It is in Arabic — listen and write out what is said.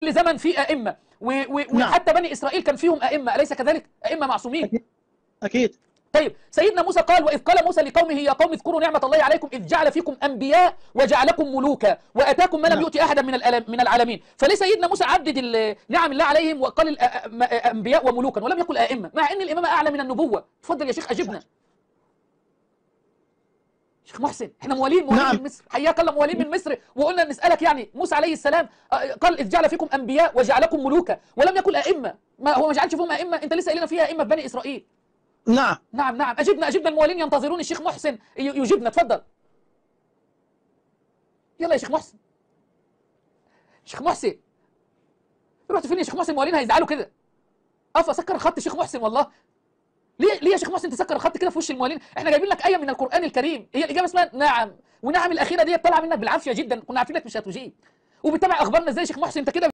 زمن فيه ائمه نعم. وحتى بني اسرائيل كان فيهم ائمه، اليس كذلك؟ ائمه معصومين. أكيد. طيب سيدنا موسى قال: وإذ قال موسى لقومه يا قوم اذكروا نعمة الله عليكم إذ جعل فيكم أنبياء وجعلكم ملوكا وآتاكم ما لم نعم. يؤت أحدا من العالمين. فليه سيدنا موسى عدد نعم الله عليهم وقال أنبياء وملوكا ولم يقل أئمة، مع أن الإمامة أعلى من النبوة؟ تفضل يا شيخ أجبنا. شيخ محسن، احنا موالين نعم. من مصر، حياك الله، موالين من مصر، وقلنا نسألك يعني موسى عليه السلام قال إذ جعل فيكم أنبياء وجعلكم ملوكا ولم يقل أئمة، ما هو ما جعلش فيهم أئمة؟ أنت لسه قايلنا فيها أئمة في بني إسرائيل. نعم. نعم أجبنا الموالين ينتظرون الشيخ محسن يجيبنا، تفضل. يلا يا شيخ محسن. شيخ محسن رحت فين يا شيخ محسن؟ الموالين هيزعلوا كده. سكر الخط يا شيخ محسن والله. ليه يا شيخ محسن تسكر الخط كده في وش الموالين؟ احنا جايبين لك آية من القرآن الكريم، هي الإجابة اسمها نعم، ونعم الأخيرة دي طالعة منك بالعافية جدا، كنا عارفينك مش هتجيب. وبتتابع أخبارنا ازاي يا شيخ محسن انت كده؟